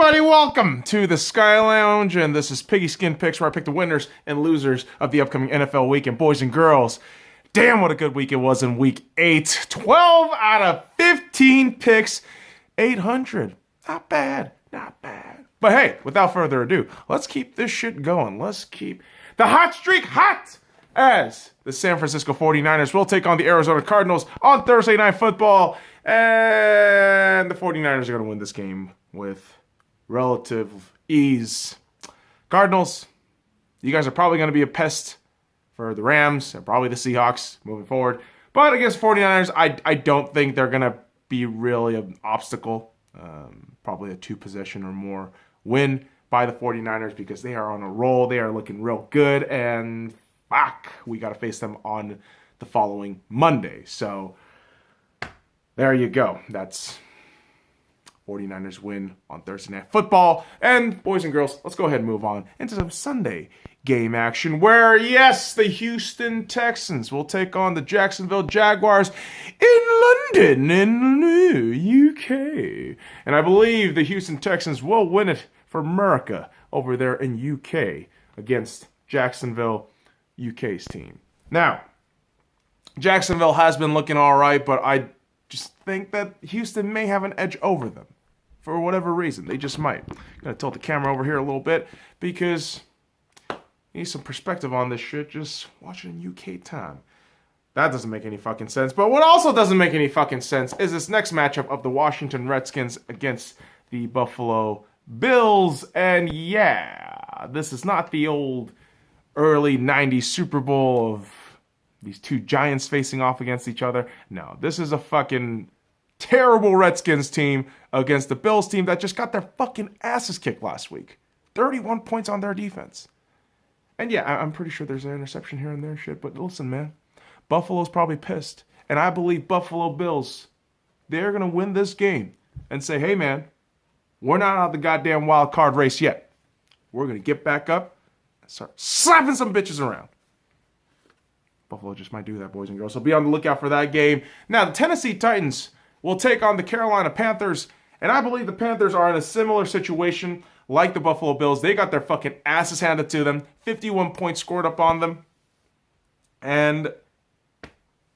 everybody, welcome to the Sky Lounge, and this is Piggyskin Picks, where I pick the winners and losers of the upcoming NFL weekend. Boys and girls, damn what a good week it was in week 8. 12 out of 15 picks, 800. Not bad, not bad. But hey, without further ado, let's keep this shit going. Let's keep the hot streak hot, as the San Francisco 49ers will take on the Arizona Cardinals on Thursday Night Football. And the 49ers are going to win this game with relative ease. Cardinals, you guys are probably going to be a pest for the Rams and probably the Seahawks moving forward. But against 49ers, I don't think they're going to be really an obstacle. Probably a 2-possession or more win by the 49ers because they are on a roll. They are looking real good. And fuck, we got to face them on the following Monday. So there you go. That's 49ers win on Thursday Night Football. And boys and girls, let's go ahead and move on into some Sunday game action where, yes, the Houston Texans will take on the Jacksonville Jaguars in London, in the UK. And I believe the Houston Texans will win it for America over there in UK against Jacksonville, UK's team. Now, Jacksonville has been looking all right, but I just think that Houston may have an edge over them. For whatever reason, they just might. I'm going to tilt the camera over here a little bit because you need some perspective on this shit. Just watch it in UK time. That doesn't make any fucking sense. But what also doesn't make any fucking sense is this next matchup of the Washington Redskins against the Buffalo Bills. And yeah, this is not the old early 90s Super Bowl of these two giants facing off against each other. No, this is a fucking terrible Redskins team against the Bills team that just got their fucking asses kicked last week. 31 points on their defense. And yeah, I'm pretty sure there's an interception here and there and shit, but listen, man. Buffalo's probably pissed. And I believe Buffalo Bills, they're going to win this game and say, hey, man, we're not out of the goddamn wild card race yet. We're going to get back up and start slapping some bitches around. Buffalo just might do that, boys and girls. So be on the lookout for that game. Now, the Tennessee Titans will take on the Carolina Panthers. And I believe the Panthers are in a similar situation like the Buffalo Bills. They got their fucking asses handed to them. 51 points scored up on them. And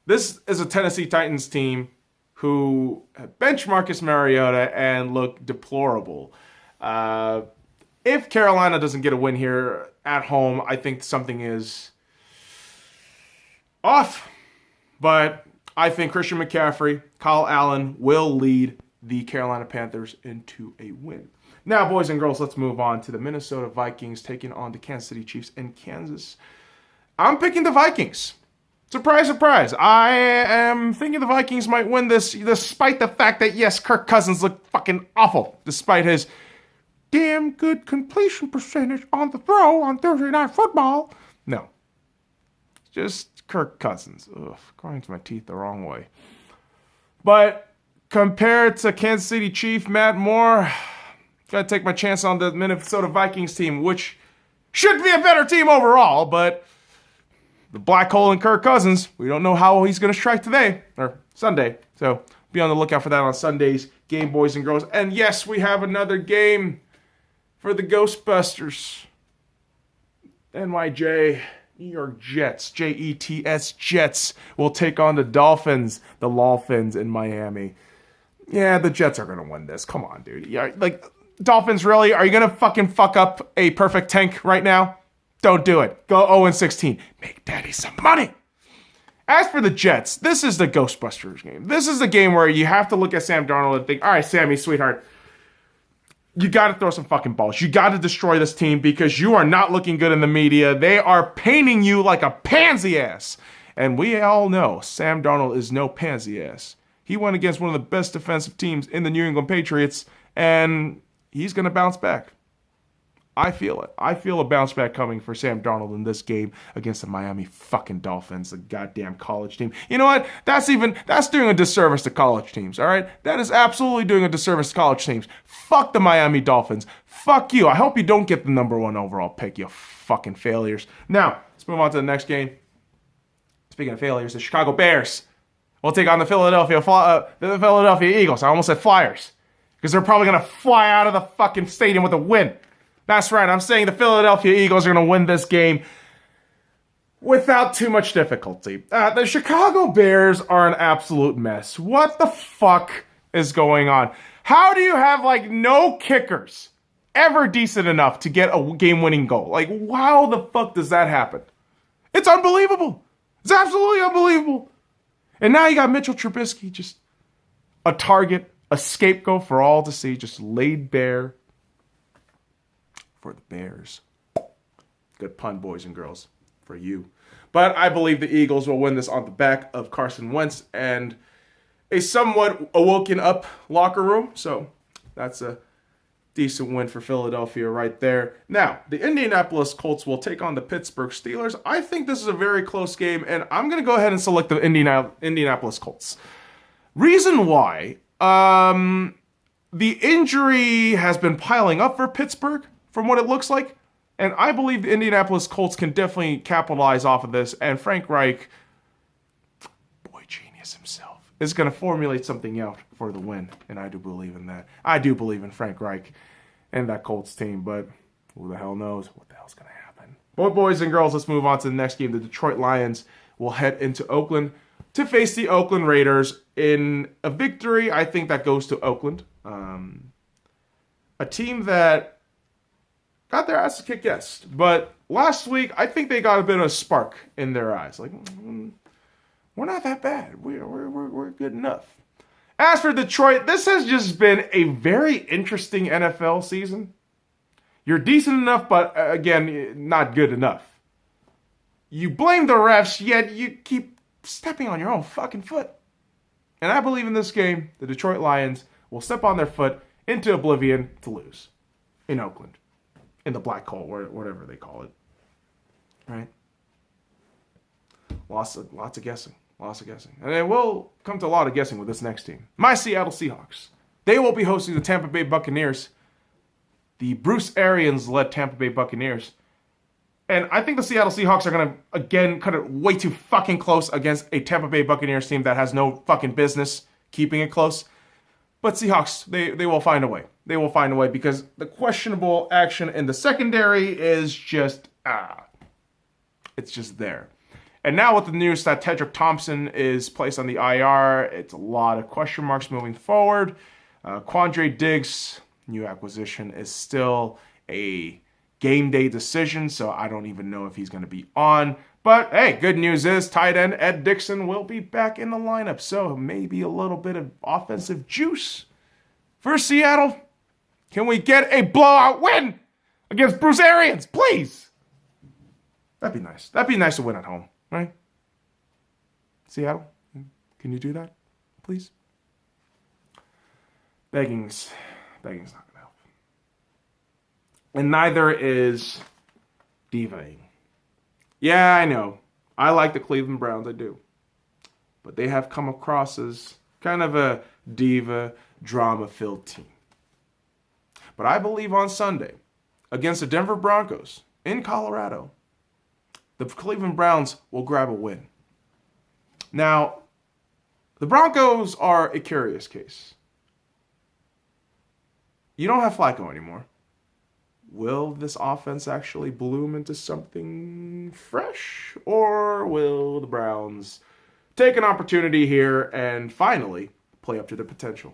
this is a Tennessee Titans team who bench Marcus Mariota and look deplorable. If Carolina doesn't get a win here at home, I think something is off. But I think Christian McCaffrey, Kyle Allen will lead the Carolina Panthers into a win. Now, boys and girls, let's move on to the Minnesota Vikings taking on the Kansas City Chiefs in Kansas. I'm picking the Vikings. Surprise, surprise. I am thinking the Vikings might win this, despite the fact that, yes, Kirk Cousins looked fucking awful, despite his damn good completion percentage on the throw on Thursday Night Football. No. Just Kirk Cousins. Ugh, grinds my teeth the wrong way. But compared to Kansas City Chief Matt Moore, gotta take my chance on the Minnesota Vikings team, which should be a better team overall, but the black hole in Kirk Cousins, we don't know how he's gonna strike today, or Sunday. So be on the lookout for that on Sunday's game, boys and girls. And yes, we have another game for the Ghostbusters. NYJ. New York Jets, Jets, Jets will take on the Dolphins, the Lolphins in Miami. Yeah, the Jets are going to win this. Come on, dude. Yeah, like, Dolphins, really? Are you going to fucking fuck up a perfect tank right now? Don't do it. Go 0-16. Make daddy some money. As for the Jets, this is the Ghostbusters game. This is the game where you have to look at Sam Darnold and think, all right, Sammy, sweetheart, you got to throw some fucking balls. You got to destroy this team because you are not looking good in the media. They are painting you like a pansy ass. And we all know Sam Darnold is no pansy ass. He went against one of the best defensive teams in the New England Patriots, and he's going to bounce back. I feel it. I feel a bounce back coming for Sam Darnold in this game against the Miami fucking Dolphins, the goddamn college team. You know what? That's doing a disservice to college teams, all right? That is absolutely doing a disservice to college teams. Fuck the Miami Dolphins. Fuck you. I hope you don't get the number 1 overall pick, you fucking failures. Now, let's move on to the next game. Speaking of failures, the Chicago Bears will take on the Philadelphia Eagles. I almost said Flyers. because they're probably going to fly out of the fucking stadium with a win. That's right. I'm saying the Philadelphia Eagles are going to win this game without too much difficulty. The Chicago Bears are an absolute mess. What the fuck is going on? How do you have, like, no kickers ever decent enough to get a game-winning goal? Like, how the fuck does that happen? It's unbelievable. It's absolutely unbelievable. And now you got Mitchell Trubisky, just a target, a scapegoat for all to see, just laid bare for the Bears. Good pun, boys and girls, for you. But I believe the Eagles will win this on the back of Carson Wentz and a somewhat awoken up locker room. So that's a decent win for Philadelphia right there. Now, the Indianapolis Colts will take on the Pittsburgh Steelers. I think this is a very close game, and I'm going to go ahead and select the Indianapolis Colts. Reason why, the injury has been piling up for Pittsburgh, from what it looks like, and I believe the Indianapolis Colts can definitely capitalize off of this, and Frank Reich, boy genius himself, is going to formulate something out for the win, and I do believe in that. I do believe in Frank Reich and that Colts team, but who the hell knows what the hell's going to happen. But boys and girls, let's move on to the next game. The Detroit Lions will head into Oakland to face the Oakland Raiders. In a victory, I think that goes to Oakland. A team that got their asses kicked, yes, but last week, I think they got a bit of a spark in their eyes. Like, we're not that bad. We're good enough. As for Detroit, this has just been a very interesting NFL season. You're decent enough, but again, not good enough. You blame the refs, yet you keep stepping on your own fucking foot. And I believe in this game, the Detroit Lions will step on their foot into oblivion to lose in Oakland, in the black hole, or whatever they call it. Right? Lots of guessing. And it will come to a lot of guessing with this next team. My Seattle Seahawks. They will be hosting the Tampa Bay Buccaneers. The Bruce Arians-led Tampa Bay Buccaneers. And I think the Seattle Seahawks are going to, again, cut it way too fucking close against a Tampa Bay Buccaneers team that has no fucking business keeping it close. But Seahawks, they will find a way. They will find a way because the questionable action in the secondary is just, it's just there. And now with the news that Tedrick Thompson is placed on the IR, it's a lot of question marks moving forward. Quandre Diggs, new acquisition, is still a game day decision, so I don't even know if he's going to be on. But hey, good news is tight end Ed Dixon will be back in the lineup, so maybe a little bit of offensive juice for Seattle. Can we get a blowout win against Bruce Arians, please? That'd be nice. That'd be nice to win at home, right? Seattle, can you do that, please? Begging's not going to help. And neither is divaing. Yeah, I know. I like the Cleveland Browns, I do. But they have come across as kind of a diva, drama-filled team. But I believe on Sunday, against the Denver Broncos in Colorado, the Cleveland Browns will grab a win. Now, the Broncos are a curious case. You don't have Flacco anymore. Will this offense actually bloom into something fresh? Or will the Browns take an opportunity here and finally play up to their potential?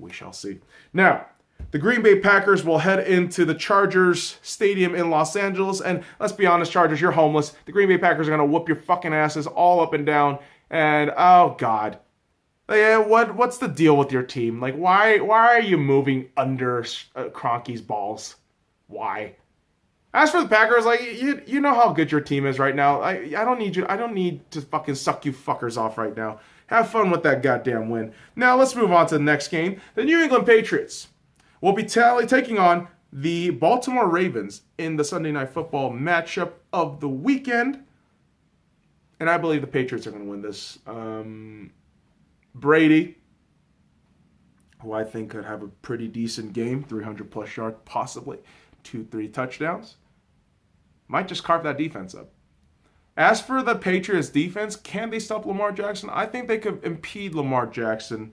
We shall see. Now, the Green Bay Packers will head into the Chargers Stadium in Los Angeles. And let's be honest, Chargers, you're homeless. The Green Bay Packers are going to whoop your fucking asses all up and down. And, oh, God. Yeah, what's the deal with your team? Like, why are you moving under Kroenke's balls? Why? As for the Packers, like, you know how good your team is right now. I don't need to fucking suck you fuckers off right now. Have fun with that goddamn win. Now, let's move on to the next game. The New England Patriots will be taking on the Baltimore Ravens in the Sunday Night Football matchup of the weekend. And I believe the Patriots are going to win this. Brady, who I think could have a pretty decent game, 300-plus yards, possibly 2-3 touchdowns, might just carve that defense up. As for the Patriots defense, can they stop Lamar Jackson? I think they could impede Lamar Jackson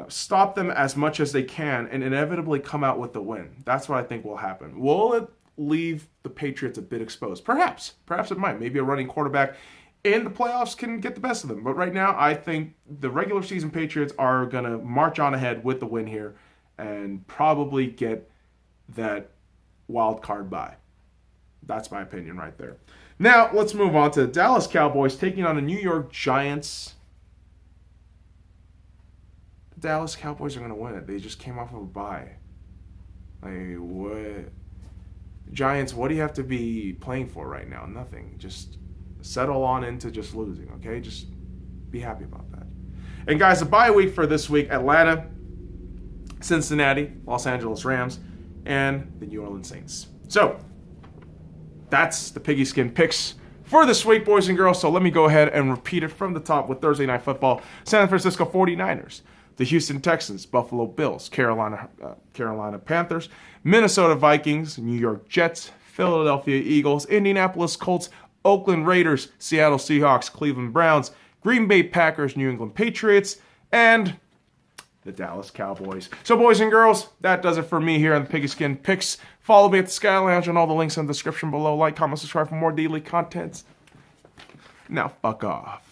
stop them as much as they can, and inevitably come out with the win. That's what I think will happen. Will it leave the Patriots a bit exposed? Perhaps. Perhaps it might. Maybe a running quarterback in the playoffs can get the best of them. But right now, I think the regular season Patriots are going to march on ahead with the win here and probably get that wild card bye. That's my opinion right there. Now, let's move on to the Dallas Cowboys taking on the New York Giants. The Dallas Cowboys are going to win it. They just came off of a bye. Like, what? Giants, what do you have to be playing for right now? Nothing. Just settle on into just losing, okay? Just be happy about that. And guys, the bye week for this week, Atlanta, Cincinnati, Los Angeles Rams, and the New Orleans Saints. So, that's the Piggyskin picks for this week, boys and girls. So let me go ahead and repeat it from the top with Thursday Night Football. San Francisco 49ers, the Houston Texans, Buffalo Bills, Carolina Panthers, Minnesota Vikings, New York Jets, Philadelphia Eagles, Indianapolis Colts, Oakland Raiders, Seattle Seahawks, Cleveland Browns, Green Bay Packers, New England Patriots, and the Dallas Cowboys. So, boys and girls, that does it for me here on the Piggyskin Picks. Follow me at the Sky Lounge on all the links in the description below. Like, comment, subscribe for more daily content. Now, fuck off.